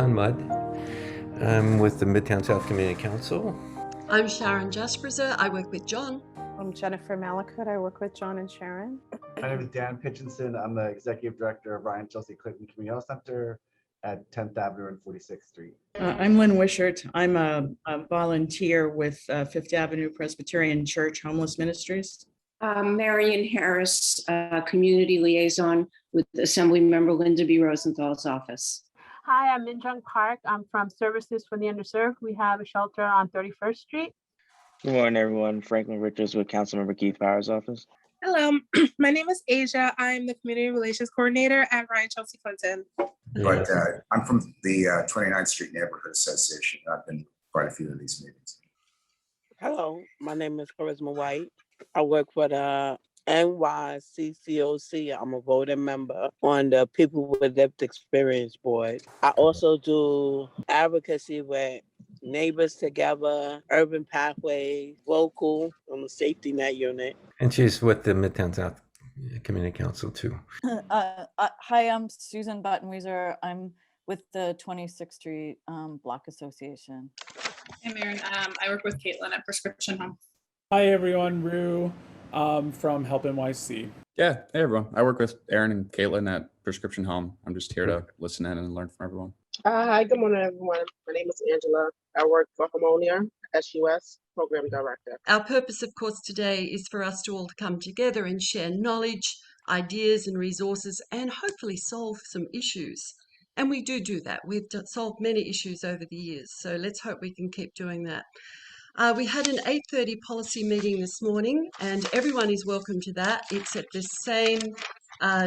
John Mudd. I'm with the Midtown South Community Council. I'm Sharon Jasperser. I work with John. I'm Jennifer Malakut. I work with John and Sharon. My name is Dan Pitchinson. I'm the Executive Director of Ryan Chelsea Clinton Community Health Center at 10th Avenue and 46th Street. I'm Lynn Wishart. I'm a volunteer with Fifth Avenue Presbyterian Church Homeless Ministries. Marion Harris, Community Liaison with Assemblymember Linda B. Rosenthal's office. Hi, I'm Minjung Park. I'm from Services for the Underserved. We have a shelter on 31st Street. Good morning, everyone. Franklin Richards with Councilmember Keith Power's office. Hello, my name is Asia. I'm the Community Relations Coordinator at Ryan Chelsea Clinton. But I'm from the 29th Street Neighborhood Association. I've been to quite a few of these meetings. Hello, my name is Charisma White. I work for the NYCCOC. I'm a voting member on the People with Lived Experience Board. I also do advocacy with Neighbors Together, Urban Pathways, Local, on the Safety Net Unit. And she's with the Midtown South Community Council too. Hi, I'm Susan Buttonweiser. I'm with the 26th Street Block Association. Hey, Maren. I work with Caitlin at Prescription Home. Hi, everyone. Rue from HelpNYC. Yeah, hey, everyone. I work with Aaron and Caitlin at Prescription Home. I'm just here to listen in and learn from everyone. Hi, good morning, everyone. My name is Angela. I work for Homeowner, SUS, Program Director. Our purpose, of course, today is for us to all come together and share knowledge, ideas and resources, and hopefully solve some issues. And we do that. We've solved many issues over the years, so let's hope we can keep doing that. We had an 8:30 policy meeting this morning, and everyone is welcome to that. It's at the same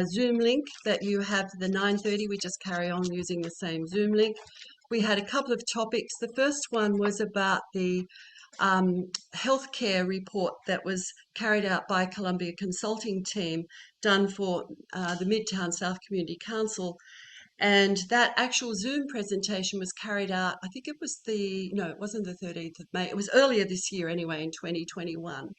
Zoom link that you have for the 9:30. We just carry on using the same Zoom link. We had a couple of topics. The first one was about the healthcare report that was carried out by Columbia Consulting Team, done for the Midtown South Community Council. And that actual Zoom presentation was carried out, I think it was it wasn't the 13th of May. It was earlier this year anyway, in 2021.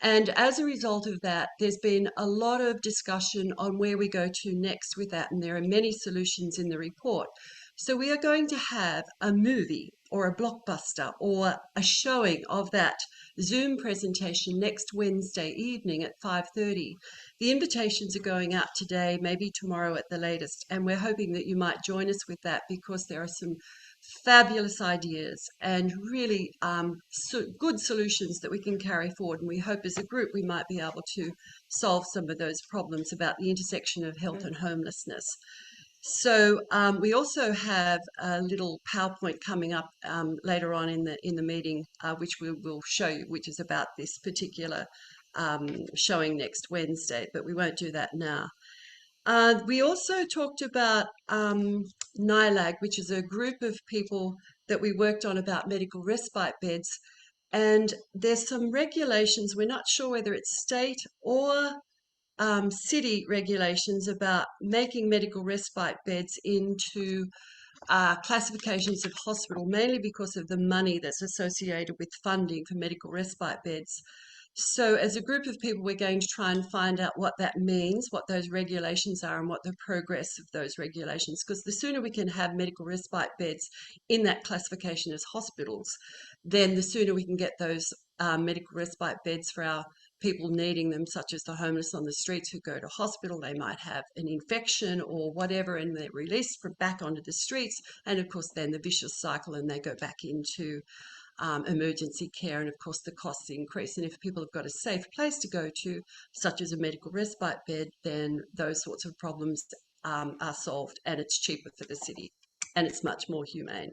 And as a result of that, there's been a lot of discussion on where we go to next with that. And there are many solutions in the report. So we are going to have a movie or a blockbuster or a showing of that Zoom presentation next Wednesday evening at 5:30. The invitations are going out today, maybe tomorrow at the latest, and we're hoping that you might join us with that because there are some fabulous ideas and really good solutions that we can carry forward. And we hope as a group we might be able to solve some of those problems about the intersection of health and homelessness. So we also have a little PowerPoint coming up later on in the meeting, which we will show you, which is about this particular showing next Wednesday, but we won't do that now. We also talked about NILAG, which is a group of people that we worked on about medical respite beds. And there's some regulations, we're not sure whether it's state or city regulations about making medical respite beds into classifications of hospital, mainly because of the money that's associated with funding for medical respite beds. So as a group of people, we're going to try and find out what that means, what those regulations are and what the progress of those regulations, because the sooner we can have medical respite beds in that classification as hospitals, then the sooner we can get those medical respite beds for our people needing them, such as the homeless on the streets who go to hospital. They might have an infection or whatever, and they're released back onto the streets. And of course, then the vicious cycle, and they go back into emergency care. And of course, the costs increase. And if people have got a safe place to go to, such as a medical respite bed, then those sorts of problems are solved, and it's cheaper for the city, and it's much more humane.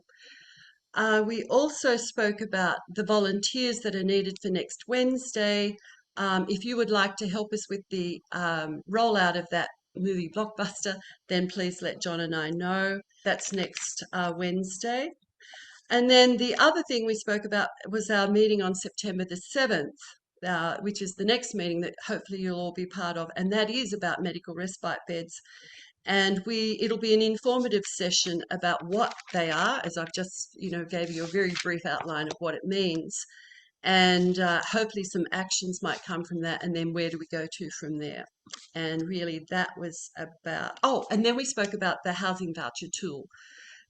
We also spoke about the volunteers that are needed for next Wednesday. If you would like to help us with the rollout of that movie blockbuster, then please let John and I know. That's next Wednesday. And then the other thing we spoke about was our meeting on September the 7th, which is the next meeting that hopefully you'll all be part of, and that is about medical respite beds. And it'll be an informative session about what they are, as I've just gave you a very brief outline of what it means. And hopefully some actions might come from that, and then where do we go to from there? And really that was about, and then we spoke about the housing voucher tool.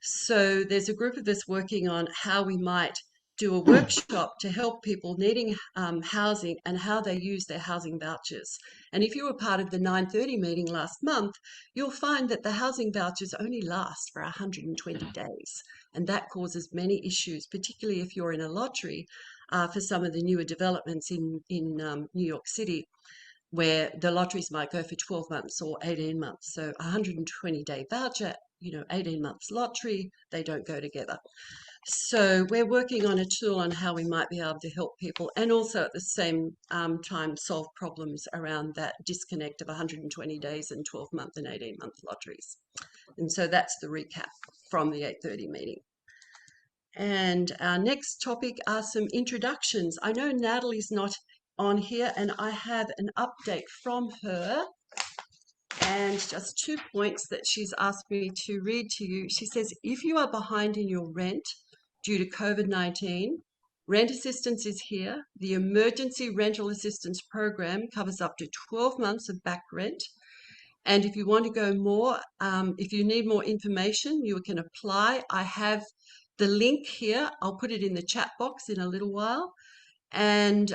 So there's a group of us working on how we might do a workshop to help people needing housing and how they use their housing vouchers. And if you were part of the 9:30 meeting last month, you'll find that the housing vouchers only last for 120 days. And that causes many issues, particularly if you're in a lottery for some of the newer developments in New York City, where the lotteries might go for 12 months or 18 months. So 120-day voucher, 18 months lottery, they don't go together. So we're working on a tool on how we might be able to help people and also at the same time solve problems around that disconnect of 120 days and 12-month and 18-month lotteries. And so that's the recap from the 8:30 meeting. And our next topic are some introductions. I know Natalie's not on here and I have an update from her. And just 2 points that she's asked me to read to you. She says, if you are behind in your rent due to COVID-19, rent assistance is here. The Emergency Rental Assistance Program covers up to 12 months of back rent. And if you want to go more, if you need more information, you can apply. I have the link here. I'll put it in the chat box in a little while. And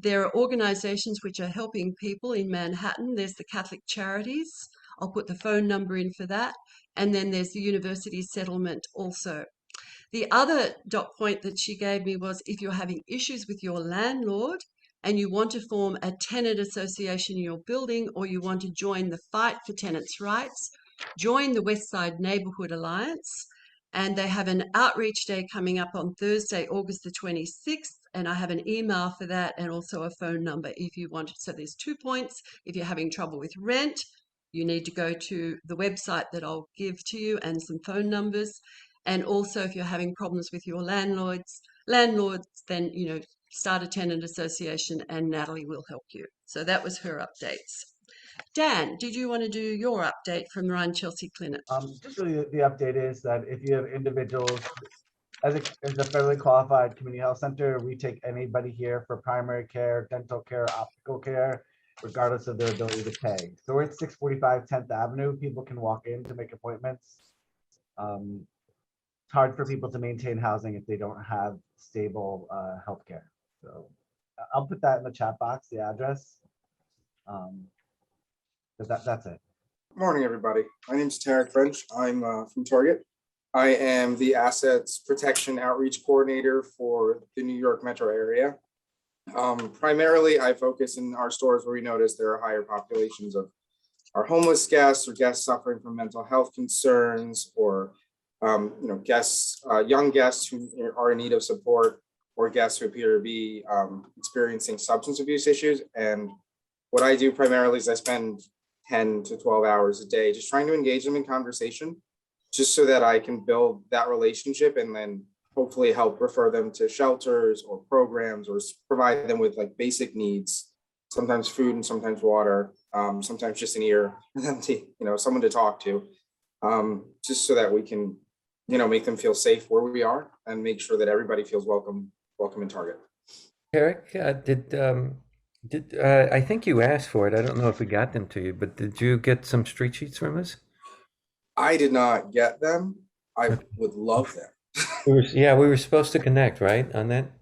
there are organizations which are helping people in Manhattan. There's the Catholic Charities. I'll put the phone number in for that. And then there's the University Settlement also. The other dot point that she gave me was if you're having issues with your landlord and you want to form a tenant association in your building or you want to join the fight for tenants' rights, join the West Side Neighborhood Alliance. And they have an outreach day coming up on Thursday, August the 26th. And I have an email for that and also a phone number if you want it. So there's 2 points. If you're having trouble with rent, you need to go to the website that I'll give to you and some phone numbers. And also if you're having problems with your landlords, then, start a tenant association and Natalie will help you. So that was her updates. Dan, did you want to do your update from the Ryan Chelsea Clinic? Just really the update is that if you have individuals, as a federally qualified community health center, we take anybody here for primary care, dental care, optical care, regardless of their ability to pay. So we're at 645 10th Avenue. People can walk in to make appointments. It's hard for people to maintain housing if they don't have stable health care. So I'll put that in the chat box, the address. But that's it. Morning, everybody. My name is Tarik French. I'm from Target. I am the Assets Protection Outreach Coordinator for the New York metro area. Primarily, I focus in our stores where we notice there are higher populations of our homeless guests or guests suffering from mental health concerns or guests, young guests who are in need of support or guests who appear to be experiencing substance abuse issues. And what I do primarily is I spend 10 to 12 hours a day just trying to engage them in conversation, just so that I can build that relationship and then hopefully help refer them to shelters or programs or provide them with like basic needs, sometimes food and sometimes water, sometimes just an ear for them to, someone to talk to, just so that we can, make them feel safe where we are and make sure that everybody feels welcome in Target. Eric, I think you asked for it. I don't know if we got them to you, but did you get some street sheets from us? I did not get them. I would love them. We were supposed to connect, right, on that?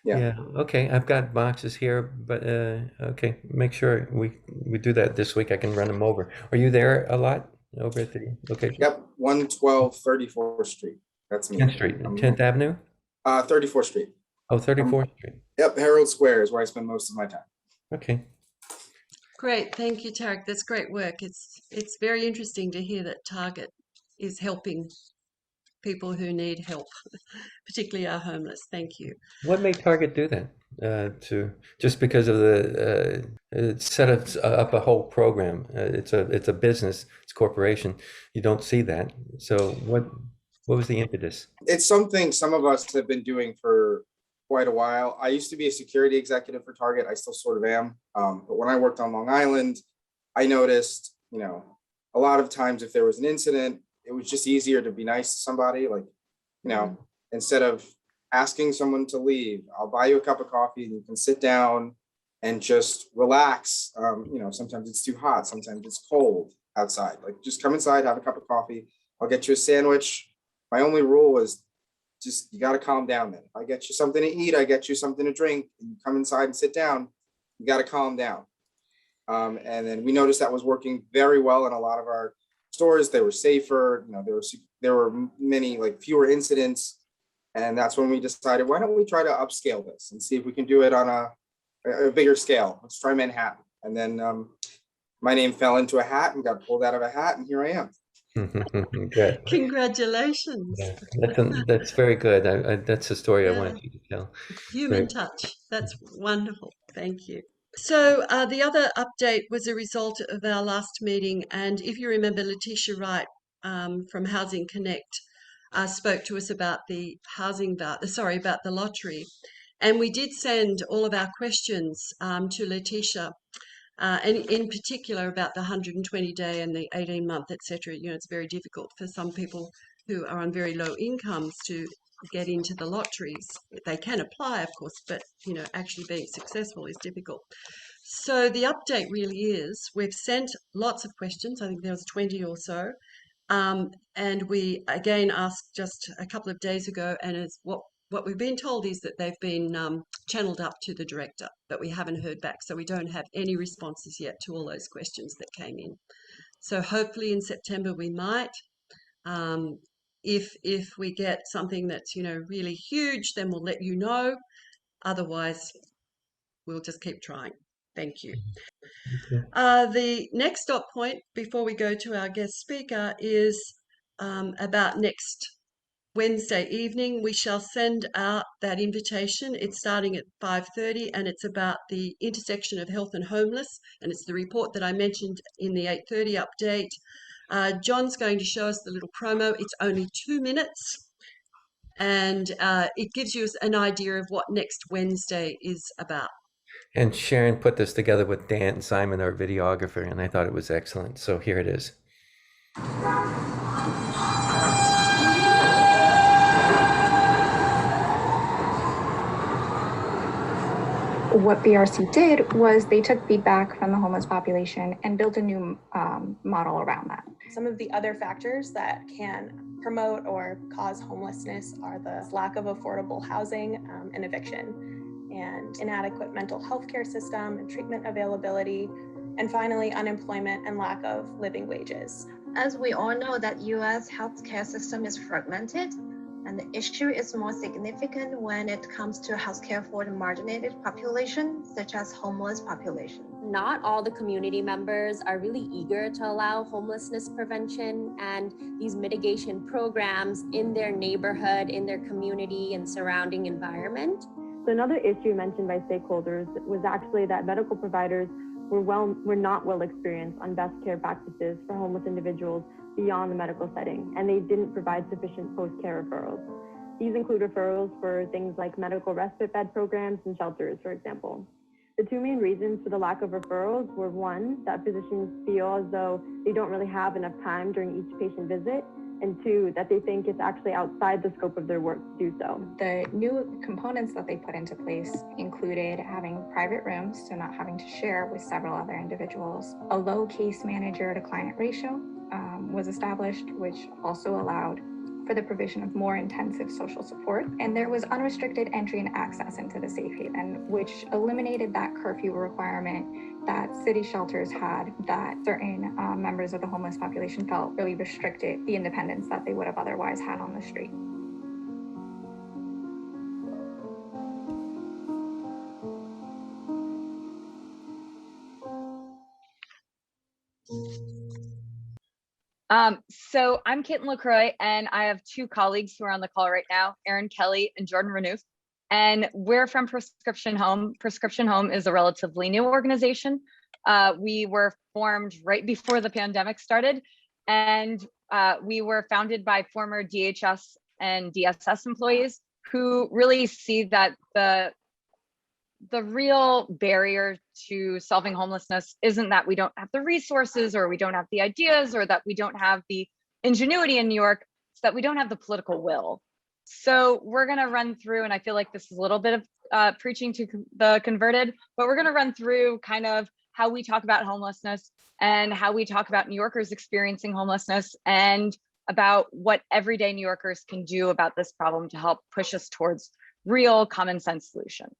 Yeah. Okay, I've got boxes here, but okay, make sure we do that this week. I can run them over. Are you there a lot over at the location? Yep, 112 34th Street. That's me. 10th Street, 10th Avenue? 34th Street. Oh, 34th Street. Yep, Herald Square is where I spend most of my time. Okay. Great, thank you, Tarik. That's great work. It's very interesting to hear that Target is helping people who need help, particularly our homeless. Thank you. What made Target do that? Just because of the set up a whole program. It's a business. It's a corporation. You don't see that. So what was the impetus? It's something some of us have been doing for quite a while. I used to be a security executive for Target. I still sort of am. But when I worked on Long Island, I noticed, a lot of times if there was an incident, it was just easier to be nice to somebody. Like, instead of asking someone to leave, I'll buy you a cup of coffee and you can sit down and just relax. Sometimes it's too hot. Sometimes it's cold outside. Like just come inside, have a cup of coffee. I'll get you a sandwich. My only rule was just, you got to calm down then. If I get you something to eat, I get you something to drink, and you come inside and sit down, you got to calm down. And then we noticed that was working very well in a lot of our stores. They were safer, you know, there were many, like, fewer incidents. And that's when we decided, why don't we try to upscale this and see if we can do it on a bigger scale. Let's try Manhattan. And then my name fell into a hat and got pulled out of a hat, and here I am. Good. Congratulations. Yeah, that's very good. That's the story I Yeah. wanted you to tell. Human Great. touch. That's wonderful. Thank you. So the other update was a result of our last meeting. And if you remember, Letitia Wright from Housing Connect spoke to us about the about the lottery. And we did send all of our questions to Letitia, and in particular about the 120-day and the 18-month, etc. You know, it's very difficult for some people who are on very low incomes to get into the lotteries. They can apply, of course, but you know, actually being successful is difficult. So the update really is we've sent lots of questions. I think there was 20 or so. And we again asked just a couple of days ago, and it's what we've been told is that they've been channeled up to the director, but we haven't heard back. So we don't have any responses yet to all those questions that came in. So hopefully in September we might. If we get something that's, you know, really huge, then we'll let you know. Otherwise, we'll just keep trying. Thank you. The next stop point before we go to our guest speaker is about next Wednesday evening. We shall send out that invitation. It's starting at 5:30 and it's about the intersection of health and homeless. And it's the report that I mentioned in the 8:30 update. John's going to show us the little promo. It's only 2 minutes. And it gives you an idea of what next Wednesday is about. And Sharon put this together with Dan Simon, our videographer, and I thought it was excellent. So here it is. What BRC did was they took feedback from the homeless population and built a new model around that. Some of the other factors that can promote or cause homelessness are the lack of affordable housing and eviction, and inadequate mental health care system and treatment availability, and finally, unemployment and lack of living wages. As we all know that U.S. healthcare system is fragmented, and the issue is more significant when it comes to healthcare for the marginalized population, such as homeless population. Not all the community members are really eager to allow homelessness prevention and these mitigation programs in their neighborhood, in their community and surrounding environment. So another issue mentioned by stakeholders was actually that medical providers were not well experienced on best care practices for homeless individuals beyond the medical setting, and they didn't provide sufficient post-care referrals. These include referrals for things like medical respite bed programs and shelters, for example. The two main reasons for the lack of referrals were, one, that physicians feel as though they don't really have enough time during each patient visit, and two, that they think it's actually outside the scope of their work to do so. The new components that they put into place included having private rooms, so not having to share with several other individuals. A low case manager to client ratio was established, which also allowed for the provision of more intensive social support. And there was unrestricted entry and access into the safe haven, which eliminated that curfew requirement that city shelters had, that certain members of the homeless population felt really restricted the independence that they would have otherwise had on the street. So I'm Caitlin LaCroix, and I have two colleagues who are on the call right now, Erin Kelly and Jordan Renouf, and we're from Prescription Home. Prescription Home is a relatively new organization. We were formed right before the pandemic started, and we were founded by former DHS and DSS employees who really see that the real barrier to solving homelessness isn't that we don't have the resources or we don't have the ideas or that we don't have the ingenuity in New York, it's that we don't have the political will. So we're going to run through, and I feel like this is a little bit of preaching to the converted, but we're going to run through kind of how we talk about homelessness and how we talk about New Yorkers experiencing homelessness and about what everyday New Yorkers can do about this problem to help push us towards real common sense solutions.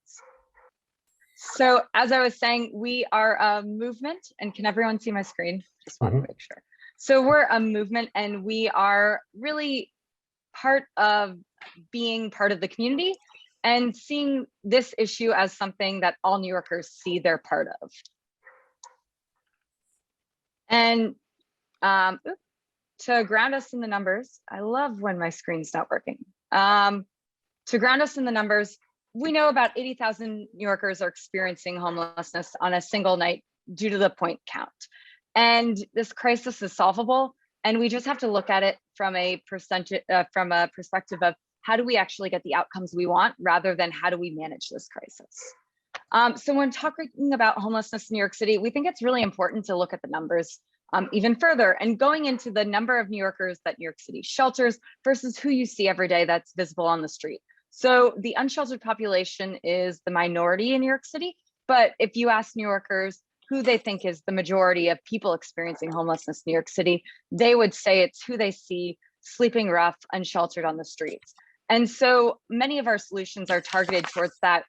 So as I was saying, we are a movement, and can everyone see my screen? Just want to make sure. So we're a movement, and we are really part of being part of the community and seeing this issue as something that all New Yorkers see they're part of. And to ground us in the numbers, I love when my screen's not working. To ground us in the numbers, we know about 80,000 New Yorkers are experiencing homelessness on a single night due to the point count. And this crisis is solvable, and we just have to look at it from a perspective of how do we actually get the outcomes we want rather than how do we manage this crisis. So when talking about homelessness in New York City, we think it's really important to look at the numbers even further and going into the number of New Yorkers that New York City shelters versus who you see every day that's visible on the street. So the unsheltered population is the minority in New York City, but if you ask New Yorkers who they think is the majority of people experiencing homelessness in New York City, they would say it's who they see sleeping rough, unsheltered on the streets. And so many of our solutions are targeted towards that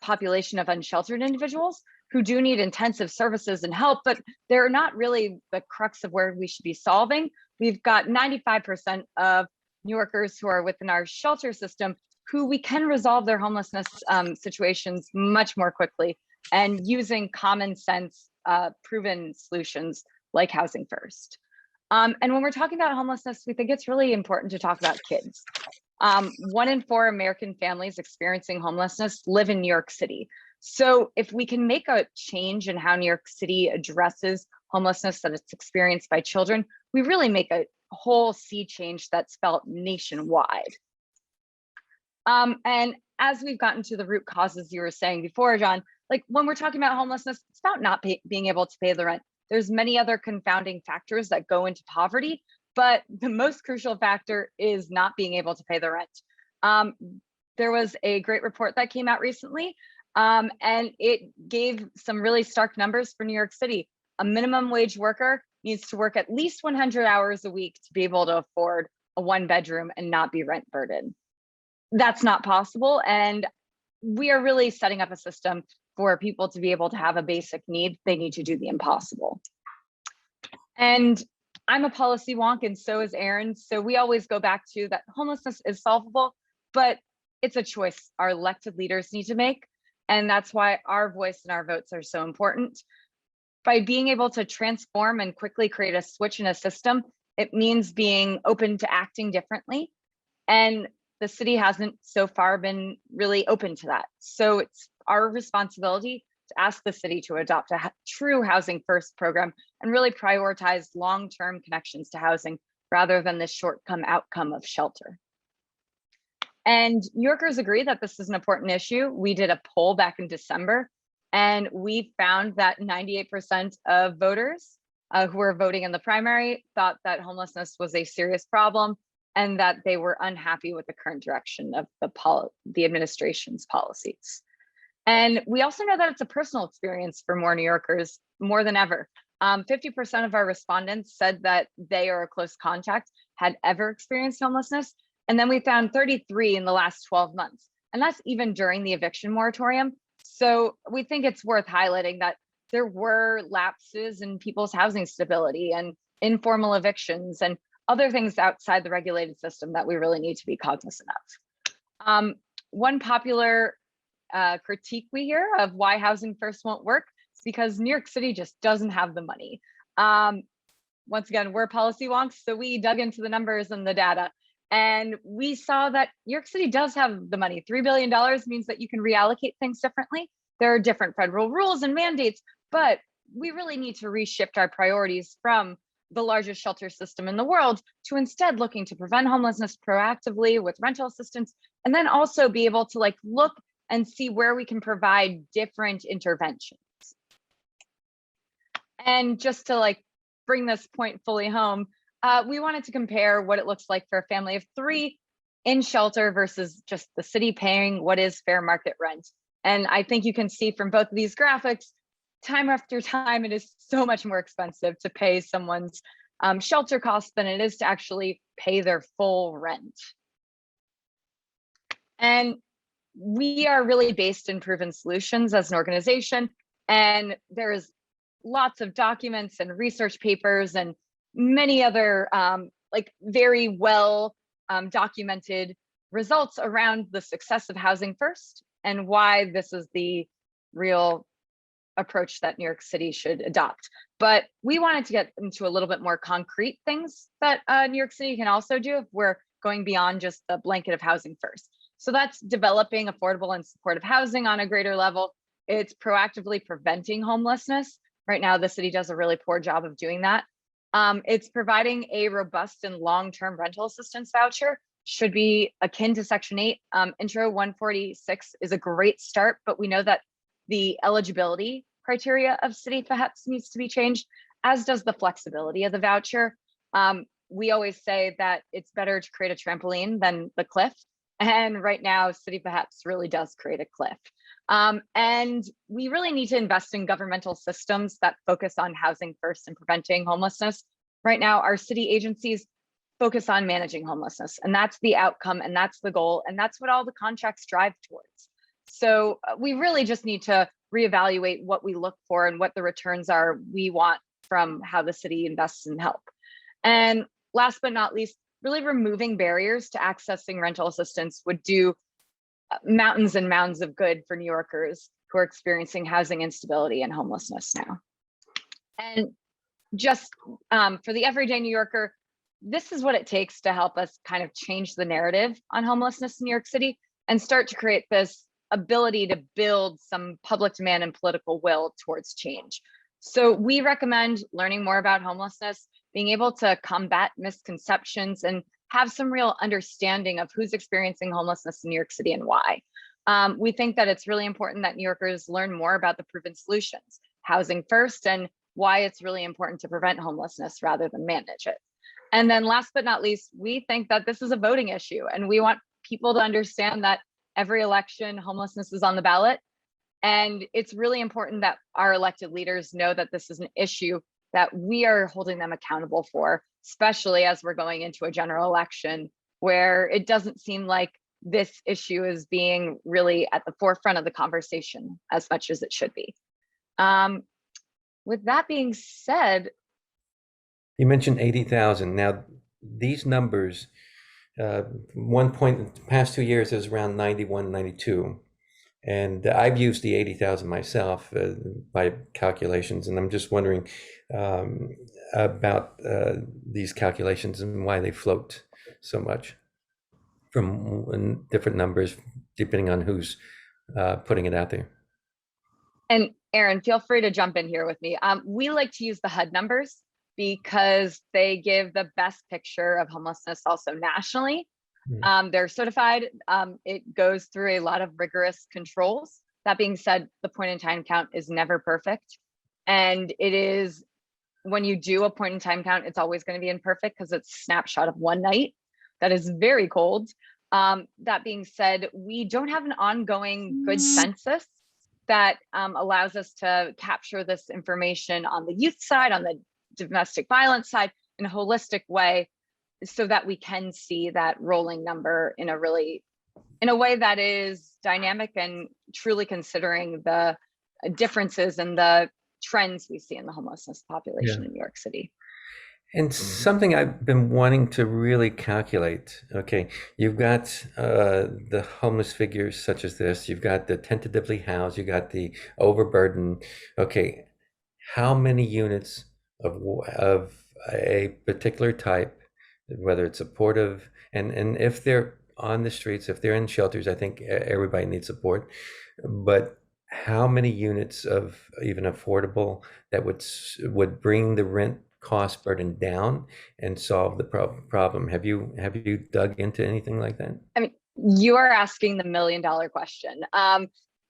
population of unsheltered individuals who do need intensive services and help, but they're not really the crux of where we should be solving. We've got 95% of New Yorkers who are within our shelter system who we can resolve their homelessness situations much more quickly and using common sense proven solutions like Housing First. And when we're talking about homelessness, we think it's really important to talk about kids. 1 in 4 American families experiencing homelessness live in New York City. So if we can make a change in how New York City addresses homelessness that it's experienced by children, we really make a whole sea change that's felt nationwide. And as we've gotten to the root causes you were saying before, John, like when we're talking about homelessness, it's about not being able to pay the rent. There's many other confounding factors that go into poverty, but the most crucial factor is not being able to pay the rent. There was a great report that came out recently, and it gave some really stark numbers for New York City. A minimum wage worker needs to work at least 100 hours a week to be able to afford a 1-bedroom and not be rent burdened. That's not possible, and we are really setting up a system for people to be able to have a basic need. They need to do the impossible. And I'm a policy wonk, and so is Aaron. So we always go back to that homelessness is solvable, but it's a choice our elected leaders need to make. And that's why our voice and our votes are so important. By being able to transform and quickly create a switch in a system, it means being open to acting differently. And the city hasn't so far been really open to that. So it's our responsibility to ask the city to adopt a true Housing First program and really prioritize long-term connections to housing rather than this short-term outcome of shelter. And New Yorkers agree that this is an important issue. We did a poll back in December, and we found that 98% of voters who were voting in the primary thought that homelessness was a serious problem and that they were unhappy with the current direction of the administration's policies. And we also know that it's a personal experience for more New Yorkers more than ever. 50% of our respondents said that they or a close contact had ever experienced homelessness. And then we found 33 in the last 12 months. And that's even during the eviction moratorium. So we think it's worth highlighting that there were lapses in people's housing stability and informal evictions and other things outside the regulated system that we really need to be cognizant of. One popular critique we hear of why Housing First won't work is because New York City just doesn't have the money. Once again, we're policy wonks, so we dug into the numbers and the data, and we saw that New York City does have the money. $3 billion means that you can reallocate things differently. There are different federal rules and mandates, but we really need to reshift our priorities from the largest shelter system in the world to instead looking to prevent homelessness proactively with rental assistance, and then also be able to look and see where we can provide different interventions. And just to bring this point fully home, we wanted to compare what it looks like for a family of 3 in shelter versus just the city paying what is fair market rent. And I think you can see from both of these graphics, time after time, it is so much more expensive to pay someone's shelter costs than it is to actually pay their full rent. And we are really based in proven solutions as an organization, and there's lots of documents and research papers and many other like very well documented results around the success of housing first and why this is the real approach that New York City should adopt. But we wanted to get into a little bit more concrete things that New York City can also do if we're going beyond just the blanket of housing first. So that's developing affordable and supportive housing on a greater level. It's proactively preventing homelessness. Right now, the city does a really poor job of doing that. It's providing a robust and long-term rental assistance voucher, should be akin to Section 8. Intro 146 is a great start, but we know that the eligibility criteria of city perhaps needs to be changed, as does the flexibility of the voucher. We always say that it's better to create a trampoline than the cliff. And right now, city perhaps really does create a cliff. And we really need to invest in governmental systems that focus on housing first and preventing homelessness. Right now, our city agencies focus on managing homelessness, and that's the outcome, and that's the goal, and that's what all the contracts drive towards. So we really just need to reevaluate what we look for and what the returns are we want from how the city invests in help. And last but not least, really removing barriers to accessing rental assistance would do mountains and mounds of good for New Yorkers who are experiencing housing instability and homelessness now. And just for the everyday New Yorker, this is what it takes to help us kind of change the narrative on homelessness in New York City and start to create this ability to build some public demand and political will towards change. So we recommend learning more about homelessness, being able to combat misconceptions and have some real understanding of who's experiencing homelessness in New York City and why. We think that it's really important that New Yorkers learn more about the proven solutions, housing first, and why it's really important to prevent homelessness rather than manage it. And then last but not least, we think that this is a voting issue, and we want people to understand that every election, homelessness is on the ballot. And it's really important that our elected leaders know that this is an issue that we are holding them accountable for, especially as we're going into a general election where it doesn't seem like this issue is being really at the forefront of the conversation as much as it should be. With that being said, you mentioned 80,000. Now, these numbers, one point, the past 2 years is around 91, 92. And I've used the 80,000 myself by calculations. And I'm just wondering about these calculations and why they float so much from different numbers, depending on who's putting it out there. and Aaron, feel free to jump in here with me. We like to use the HUD numbers because they give the best picture of homelessness also nationally. They're certified. It goes through a lot of rigorous controls. That being said, the point in time count is never perfect. And it is, when you do a point in time count, it's always going to be imperfect because it's a snapshot of one night. That is very cold. That being said, we don't have an ongoing good census that allows us to capture this information on the youth side, on the domestic violence side in a holistic way, so that we can see that rolling number in a way that is dynamic and truly considering the differences and the trends we see in the homelessness population in New York City. And something I've been wanting to really calculate, okay, you've got the homeless figures such as this, you've got the tentatively housed, you got the overburdened, okay, how many units of a particular type, whether it's supportive, and if they're on the streets, if they're in shelters, I think everybody needs support, but how many units of even affordable that would bring the rent cost burden down and solve the problem? Have you dug into anything like that? I mean, you are asking the $1 million question.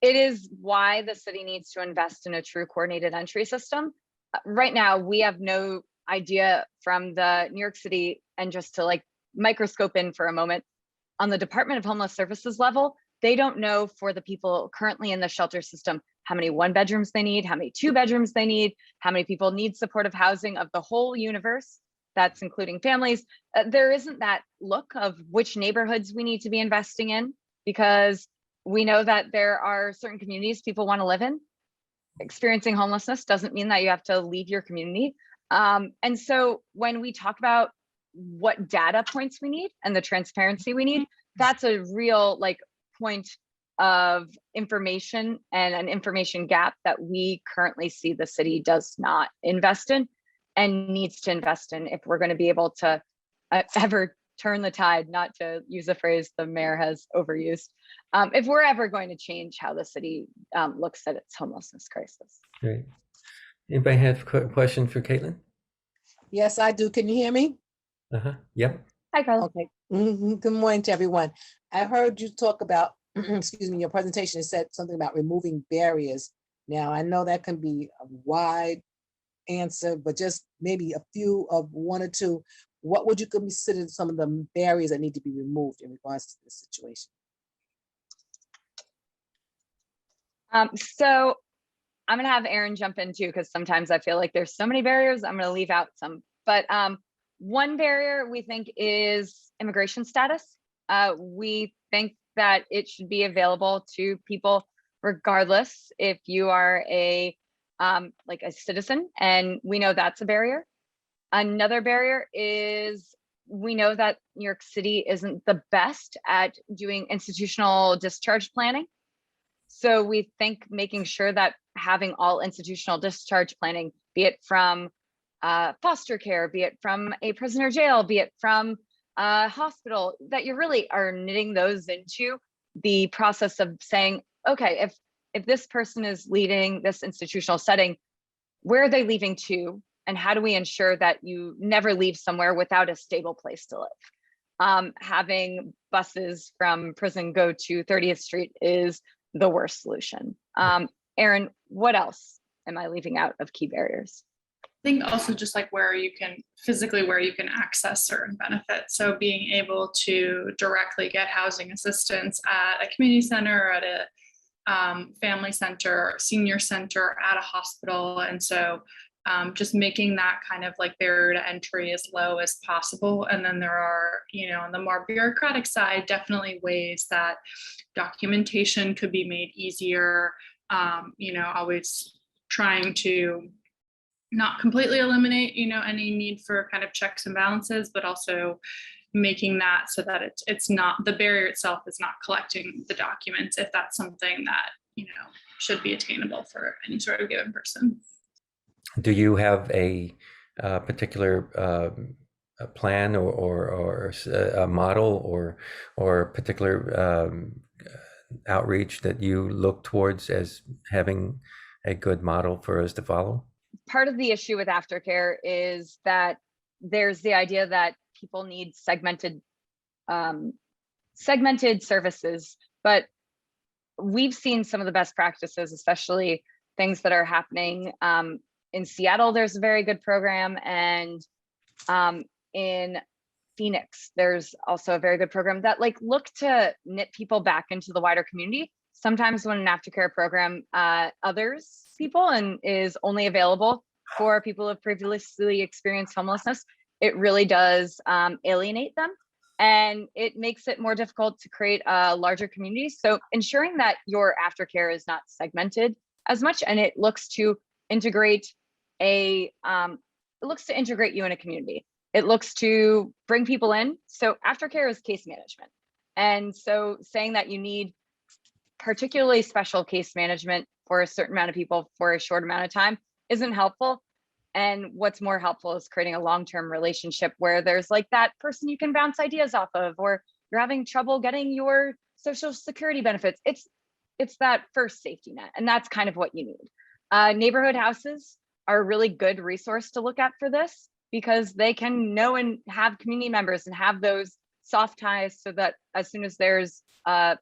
It is why the city needs to invest in a true coordinated entry system. Right now, we have no idea from the New York City, and just to like microscope in for a moment, on the Department of Homeless Services level, they don't know for the people currently in the shelter system how many 1-bedrooms they need, how many 2-bedrooms they need, how many people need supportive housing of the whole universe. that's including families. There isn't that look of which neighborhoods we need to be investing in, because we know that there are certain communities people want to live in. Experiencing homelessness doesn't mean that you have to leave your community. And so when we talk about what data points we need and the transparency we need, that's a real point of information and an information gap that we currently see the city does not invest in and needs to invest in if we're going to be able to ever turn the tide, not to use a phrase the mayor has overused, if we're ever going to change how the city looks at its homelessness crisis. Great. Anybody have a question for Caitlin? Yes, I do. Can you hear me? Yep. Hi, Carla. Okay. Good morning to everyone. I heard you talk about, excuse me, your presentation said something about removing barriers. Now, I know that can be a wide answer, but just maybe a few of one or two. What would you consider some of the barriers that need to be removed in regards to this situation? So I'm going to have Aaron jump in too, because sometimes I feel like there's so many barriers. I'm going to leave out some, but one barrier we think is immigration status. We think that it should be available to people regardless if you are a citizen, and we know that's a barrier. Another barrier is we know that New York City isn't the best at doing institutional discharge planning. So we think making sure that having all institutional discharge planning, be it from foster care, be it from a prisoner jail, be it from a hospital, that you really are knitting those into the process of saying, okay, if this person is leaving this institutional setting, where are they leaving to? And how do we ensure that you never leave somewhere without a stable place to live? Having buses from prison go to 30th Street is the worst solution. Aaron, what else am I leaving out of key barriers? I think also just where you can access certain benefits. So being able to directly get housing assistance at a community center, at a family center, senior center, at a hospital. And so just making that kind of barrier to entry as low as possible. And then there are, on the more bureaucratic side, definitely ways that documentation could be made easier, always trying to not completely eliminate, any need for kind of checks and balances, but also making that so that it's not, the barrier itself is not collecting the documents if that's something that, should be attainable for any sort of given person. Do you have a particular plan or a model or a particular outreach that you look towards as having a good model for us to follow? Part of the issue with Aftercare is that there's the idea that people need segmented services, but we've seen some of the best practices, especially things that are happening in Seattle. There's a very good program, and in Phoenix, there's also a very good program that look to knit people back into the wider community. Sometimes when an Aftercare program others people and is only available for people who have previously experienced homelessness, it really does alienate them, and it makes it more difficult to create a larger community. So ensuring that your Aftercare is not segmented as much, and it looks to integrate you in a community. It looks to bring people in. So Aftercare is case management. And so saying that you need particularly special case management for a certain amount of people for a short amount of time isn't helpful. And what's more helpful is creating a long-term relationship where there's that person you can bounce ideas off of, or you're having trouble getting your Social Security benefits. It's that first safety net, and that's kind of what you need. Neighborhood houses are a really good resource to look at for this, because they can know and have community members and have those soft ties, so that as soon as there's a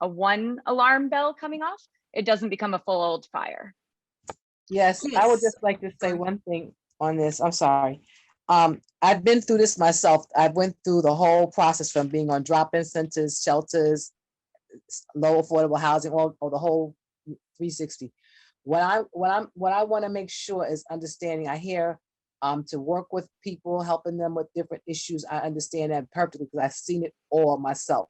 one alarm bell coming off, it doesn't become a full old fire. Yes, I would just like to say one thing on this. I'm sorry. I've been through this myself. I went through the whole process from being on drop-in centers, shelters, low affordable housing, or the whole 360. What I want to make sure is understanding. I hear to work with people, helping them with different issues. I understand that perfectly because I've seen it all myself.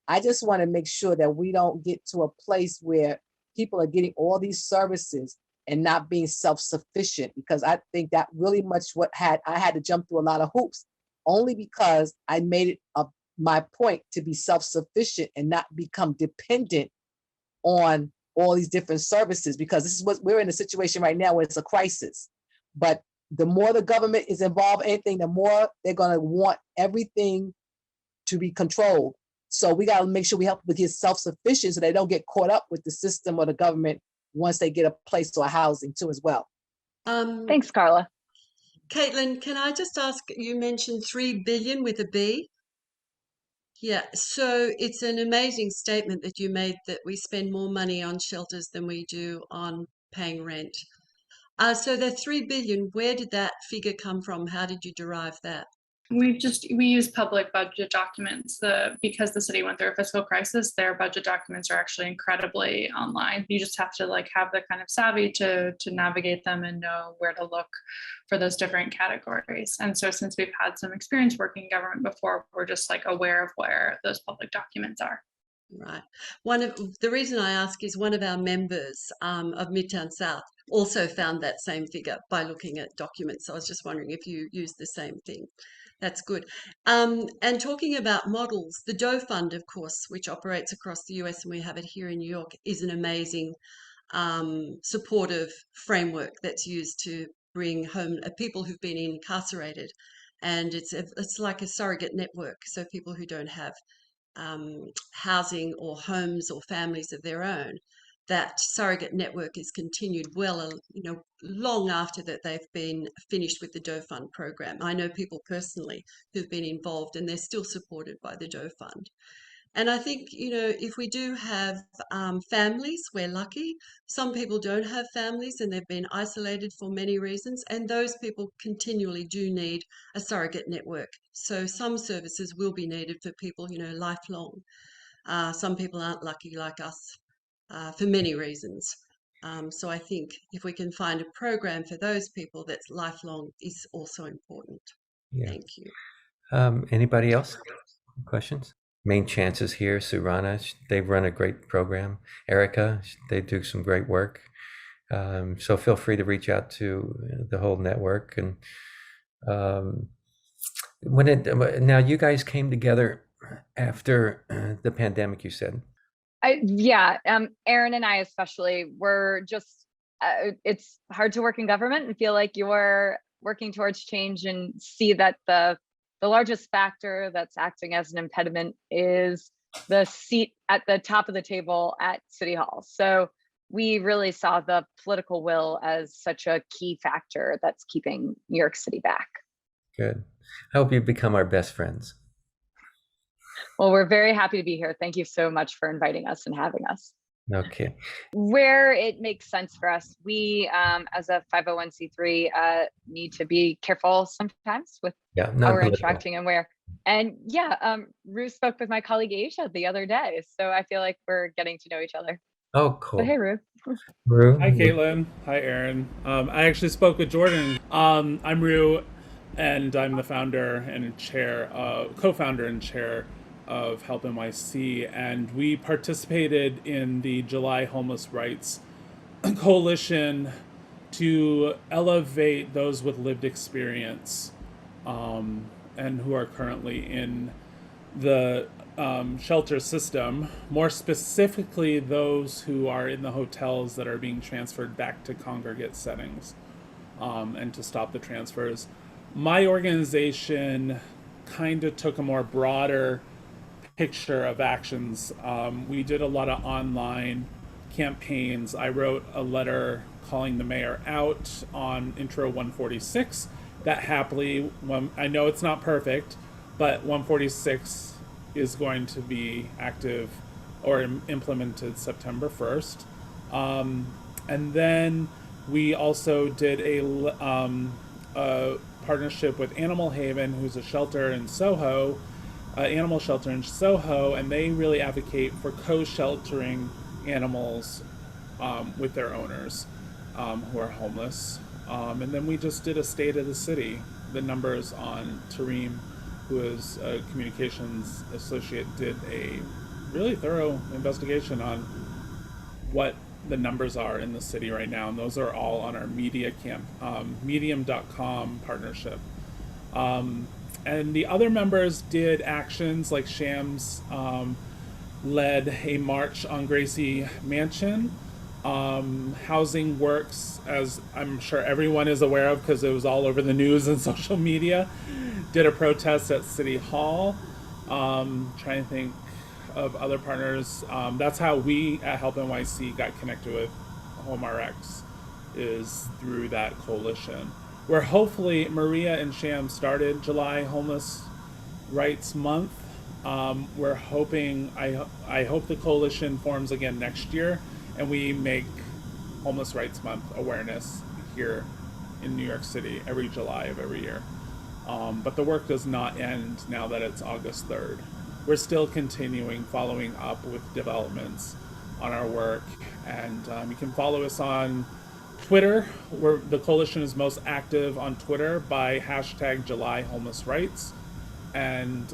I just want to make sure that we don't get to a place where people are getting all these services and not being self-sufficient, because I think that really much I had to jump through a lot of hoops only because I made it my point to be self-sufficient and not become dependent on all these different services, because this is what we're in a situation right now where it's a crisis. But the more the government is involved in anything, the more they're going to want everything to be controlled. So we got to make sure we help them get self-sufficient so they don't get caught up with the system or the government once they get a place or a housing too as well. Thanks, Carla. Caitlin, can I just ask, you mentioned 3 billion with a B? Yeah, so it's an amazing statement that you made that we spend more money on shelters than we do on paying rent. So the 3 billion, where did that figure come from? How did you derive that? We use public budget documents. Because the city went through a fiscal crisis, their budget documents are actually incredibly online. You just have to have the kind of savvy to navigate them and know where to look for those different categories. And so since we've had some experience working in government before, we're just aware of where those public documents are. Right. The reason I ask is one of our members of Midtown South also found that same figure by looking at documents. So I was just wondering if you use the same thing. That's good. And talking about models, the Doe Fund, of course, which operates across the US and we have it here in New York, is an amazing supportive framework that's used to bring home people who've been incarcerated. And it's like a surrogate network. So people who don't have housing or homes or families of their own, that surrogate network is continued long after that they've been finished with the Doe Fund program. I know people personally who've been involved and they're still supported by the Doe Fund. And I think, if we do have families, we're lucky. Some people don't have families and they've been isolated for many reasons. And those people continually do need a surrogate network. So some services will be needed for people, lifelong. Some people aren't lucky like us for many reasons. So I think if we can find a program for those people that's lifelong is also important. Yeah. Thank you. Anybody else? Questions? Main Chances here, Surana, they run a great program. Erica, they do some great work. So feel free to reach out to the whole network. And now you guys came together after the pandemic, you said. Aaron and I especially were just, it's hard to work in government and feel like you're working towards change and see that the largest factor that's acting as an impediment is the seat at the top of the table at City Hall. So we really saw the political will as such a key factor that's keeping New York City back. Good. I hope you become our best friends. Well, we're very happy to be here. Thank you so much for inviting us and having us. Okay. Where it makes sense for us, we as a 501c3 need to be careful sometimes with how we're interacting and where. And Rue spoke with my colleague Asia the other day, so I feel like we're getting to know each other. Oh, cool. But hey, Rue. Hi, Caitlin. Hi, Aaron. I actually spoke with Jordan. I'm Rue, and I'm the founder and co-founder and chair of HelpNYC, and we participated in the July Homeless Rights Coalition to elevate those with lived experience and who are currently in the shelter system, more specifically those who are in the hotels that are being transferred back to congregate settings, and to stop the transfers. My organization kind of took a more broader picture of actions. We did a lot of online campaigns. I wrote a letter calling the mayor out on Intro 146 that happily, I know it's not perfect, but 146 is going to be active or implemented September 1st. And then we also did a partnership with Animal Haven, who's a shelter in Soho, animal shelter in Soho, and they really advocate for co-sheltering animals with their owners who are homeless. And then we just did a state of the city. The numbers on Tarim, who is a communications associate, did a really thorough investigation on what the numbers are in the city right now. And those are all on our medium.com partnership. And the other members did actions like Shams led a march on Gracie Mansion. Housing Works, as I'm sure everyone is aware of because it was all over the news and social media, did a protest at City Hall. Trying to think of other partners. That's how we at HelpNYC got connected with HomeRx, is through that coalition. Where hopefully Maria and Sham started July Homeless Rights Month. We're hoping, I hope the coalition forms again next year and we make Homeless Rights Month awareness here in New York City every July of every year. But the work does not end now that it's August 3rd. We're still continuing following up with developments on our work, and you can follow us on Twitter, where the coalition is most active on Twitter by hashtag July Homeless Rights. And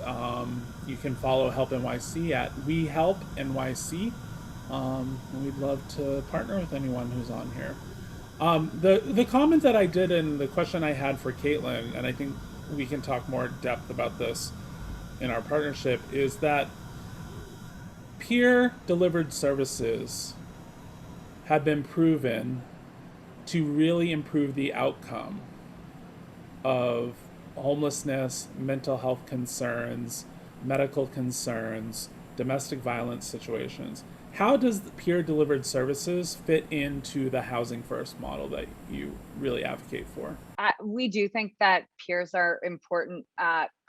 you can follow HelpNYC at WeHelpNYC. We'd love to partner with anyone who's on here. The comment that I did and the question I had for Caitlin, and I think we can talk more in depth about this in our partnership, is that peer-delivered services have been proven to really improve the outcome of homelessness, mental health concerns, medical concerns, domestic violence situations. How does peer-delivered services fit into the housing first model that you really advocate for? We do think that peers are important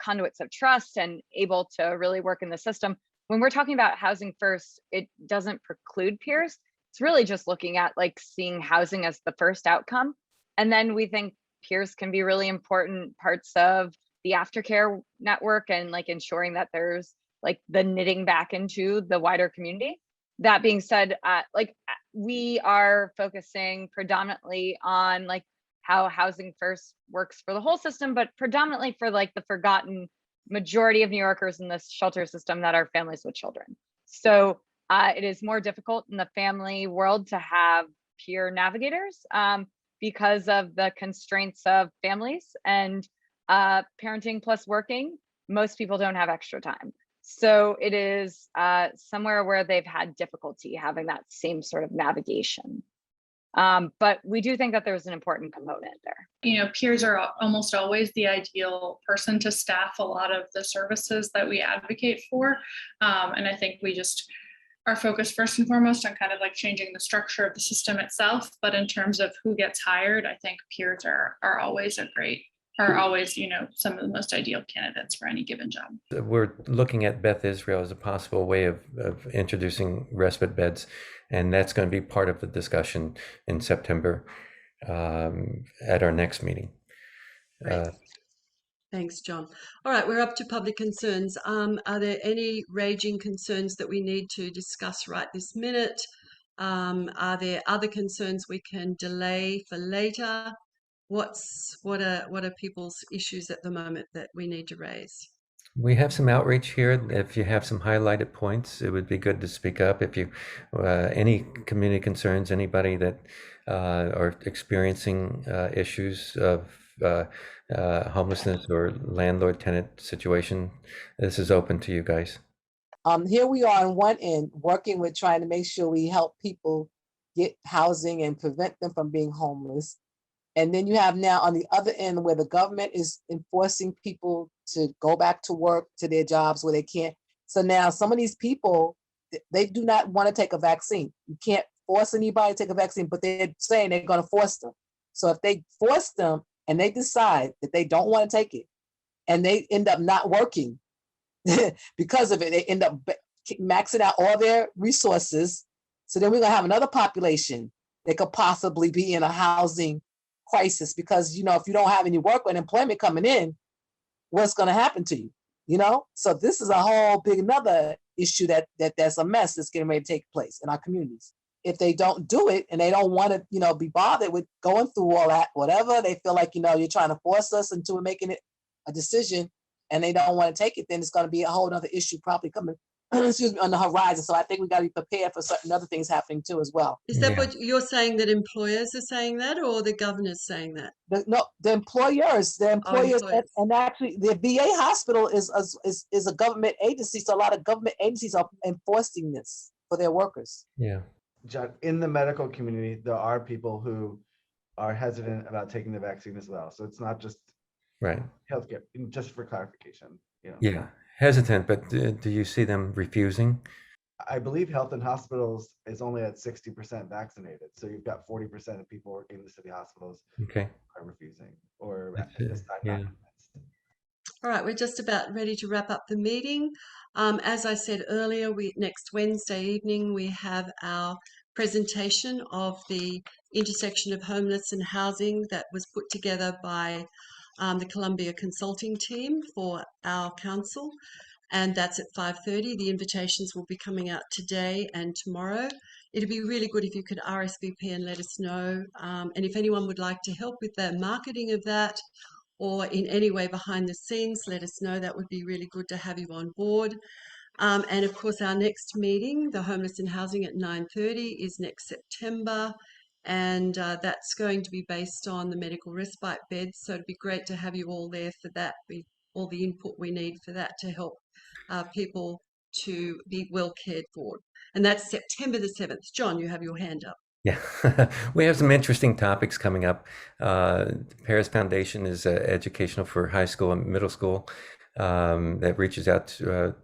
conduits of trust and able to really work in the system. When we're talking about housing first, it doesn't preclude peers. It's really just looking at like seeing housing as the first outcome. And then we think peers can be really important parts of the aftercare network and like ensuring that there's like the knitting back into the wider community. That being said, we are focusing predominantly on like how housing first works for the whole system, but predominantly for like the forgotten majority of New Yorkers in this shelter system that are families with children. So it is more difficult in the family world to have peer navigators because of the constraints of families and parenting plus working. Most people don't have extra time. So it is somewhere where they've had difficulty having that same sort of navigation. But we do think that there's an important component there. You know, peers are almost always the ideal person to staff a lot of the services that we advocate for. And I think we just are focused first and foremost on kind of like changing the structure of the system itself. But in terms of who gets hired, I think peers are always you know, some of the most ideal candidates for any given job. We're looking at Beth Israel as a possible way of introducing respite beds, and that's going to be part of the discussion in September at our next meeting. Thanks, John. All right, we're up to public concerns. Are there any raging concerns that we need to discuss right this minute? Are there other concerns we can delay for later? What are people's issues at the moment that we need to raise? We have some outreach here. If you have some highlighted points, it would be good to speak up. If you any community concerns, anybody that are experiencing issues of homelessness or landlord-tenant situation, this is open to you guys. Here we are on one end, working with trying to make sure we help people get housing and prevent them from being homeless. And then you have now on the other end where the government is enforcing people to go back to work, to their jobs where they can't. So now some of these people, they do not want to take a vaccine. You can't force anybody to take a vaccine, but they're saying they're going to force them. So if they force them and they decide that they don't want to take it and they end up not working because of it, they end up maxing out all their resources. So then we're going to have another population that could possibly be in a housing crisis because, you know, if you don't have any work or employment coming in, what's going to happen to you, you know? So this is a whole big another issue that's a mess that's getting ready to take place in our communities. if they don't do it and they don't want to, you know, be bothered with going through all that, whatever, they feel like, you know, you're trying to force us into making it a decision and they don't want to take it, then it's going to be a whole other issue probably coming, excuse me, on the horizon. So I think we got to be prepared for certain other things happening too as well. Is that what you're saying, that employers are saying that, or the governor's saying that? The employers, and actually the VA hospital is a government agency. So a lot of government agencies are enforcing this for their workers. Yeah. John, in the medical community, there are people who are hesitant about taking the vaccine as well. So it's not just Right. healthcare, just for clarification. You know. Yeah. Hesitant, but do you see them refusing? I believe health and hospitals is only at 60% vaccinated. So you've got 40% of people working in the city hospitals Okay. are refusing or Yeah. All right, we're just about ready to wrap up the meeting. As I said earlier, next Wednesday evening, we have our presentation of the intersection of homeless and housing that was put together by the Columbia Consulting Team for our council. And that's at 5:30. The invitations will be coming out today and tomorrow. It'd be really good if you could RSVP and let us know. And if anyone would like to help with the marketing of that or in any way behind the scenes, let us know. That would be really good to have you on board. And of course, our next meeting, the Homeless and Housing at 9:30, is next September. And that's going to be based on the medical respite beds. So it'd be great to have you all there for that, all the input we need for that to help people to be well cared for. And that's September the 7th. John, you have your hand up. Yeah, we have some interesting topics coming up. The Paris Foundation is educational for high school and middle school that reaches out to,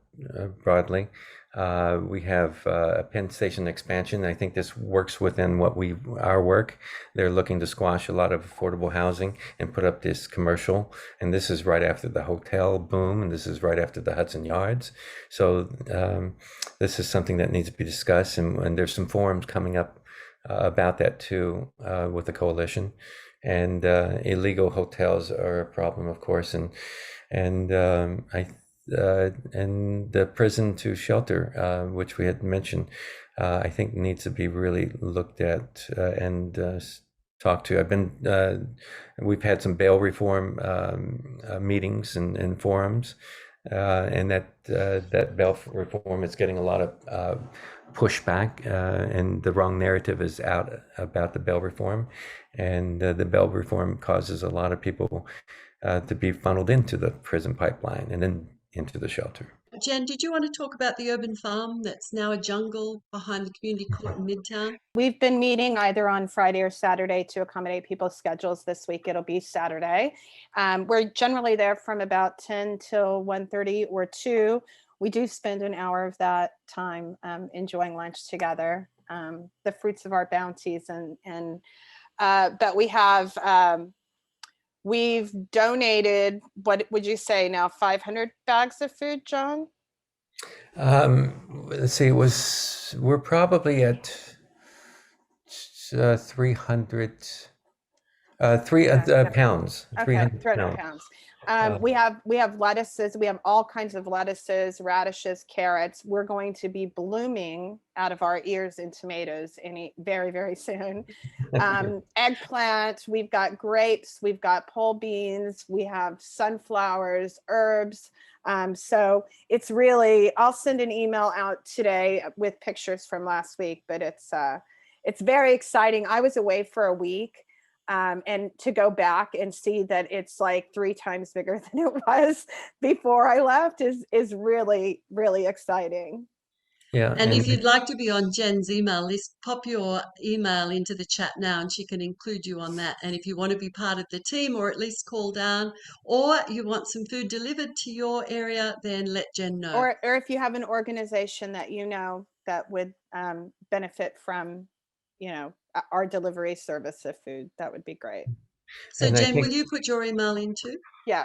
broadly. We have a Penn Station expansion. I think this works within our work. They're looking to squash a lot of affordable housing and put up this commercial. And this is right after the hotel boom, and this is right after the Hudson Yards. So this is something that needs to be discussed. And there's some forums coming up about that too, with the coalition. And illegal hotels are a problem, of course. And the prison to shelter, which we had mentioned, I think needs to be really looked at and talked to. We've had some bail reform meetings and forums, and that bail reform is getting a lot of pushback, and the wrong narrative is out about the bail reform, and the bail reform causes a lot of people to be funneled into the prison pipeline and then into the shelter. Jen, did you want to talk about the urban farm that's now a jungle behind the community court in Midtown? We've been meeting either on Friday or Saturday to accommodate people's schedules. This week it'll be Saturday. We're generally there from about 10 till 1:30 or 2. We do spend an hour of that time enjoying lunch together, the fruits of our bounties, but we have we've donated, what would you say now, 500 bags of food, John? Let's see, we're probably at 300 pounds. Okay, 300 300 pounds. We have lettuces. We have all kinds of lettuces, radishes, carrots. We're going to be blooming out of our ears in tomatoes very, very soon. Eggplant. We've got grapes. We've got pole beans. We have sunflowers, herbs. So it's really. I'll send an email out today with pictures from last week. But it's very exciting. I was away for a week. And to go back and see that it's like 3 times bigger than it was before I left is really, really exciting. Yeah. And if you'd like to be on Jen's email list, pop your email into the chat now and she can include you on that. And if you want to be part of the team or at least call down, or you want some food delivered to your area, then let Jen know. Or if you have an organization that you know that would benefit from, our delivery service of food, that would be great. So Jen, will you put your email in too? Yeah.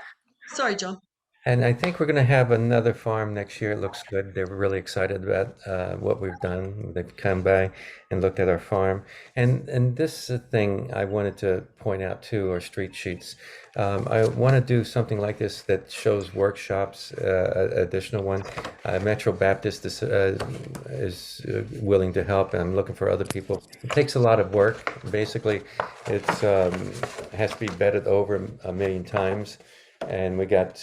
Sorry, John. And I think we're going to have another farm next year. It looks good. They're really excited about what we've done. They've come by and looked at our farm. And this thing I wanted to point out too are street sheets. I want to do something like this that shows workshops, additional one. Metro Baptist is willing to help, and I'm looking for other people. It takes a lot of work. Basically, it's has to be bedded over a million times. And we got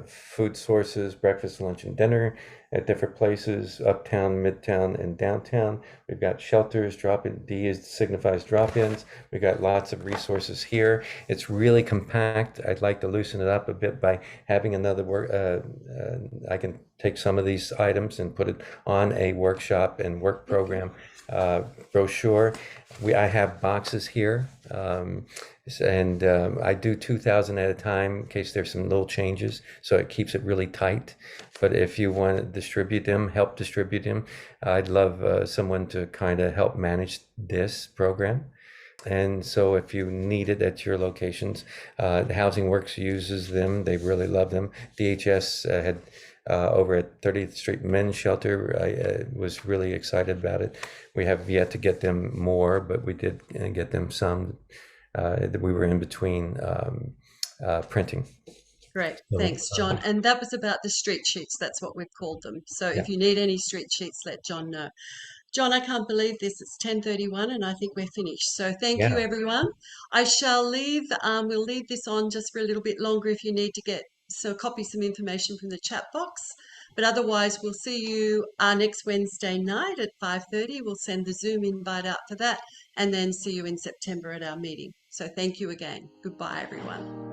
food sources, breakfast, lunch, and dinner at different places, uptown, midtown, and downtown. We've got shelters, drop-in, D signifies drop-ins. We got lots of resources here. It's really compact. I'd like to loosen it up a bit by having another work. I can take some of these items and put it on a workshop and work program brochure. I have boxes here. And I do 2,000 at a time in case there's some little changes, so it keeps it really tight. But if you want to distribute them, help distribute them, I'd love someone to kind of help manage this program. And so if you need it at your locations, Housing Works uses them. They really love them. DHS had over at 30th Street Men's Shelter. I was really excited about it. We have yet to get them more, but we did get them some. That we were in between printing. Great, thanks, John. And that was about the street sheets. That's what we've called them. So if you need any street sheets, let John know. John, I can't believe this. It's 10:31 and I think we're finished. So thank you, everyone. I shall leave. We'll leave this on just for a little bit longer if you need to copy some information from the chat box. But otherwise, we'll see you next Wednesday night at 5:30. We'll send the Zoom invite out for that and then see you in September at our meeting. So thank you again. Goodbye, everyone.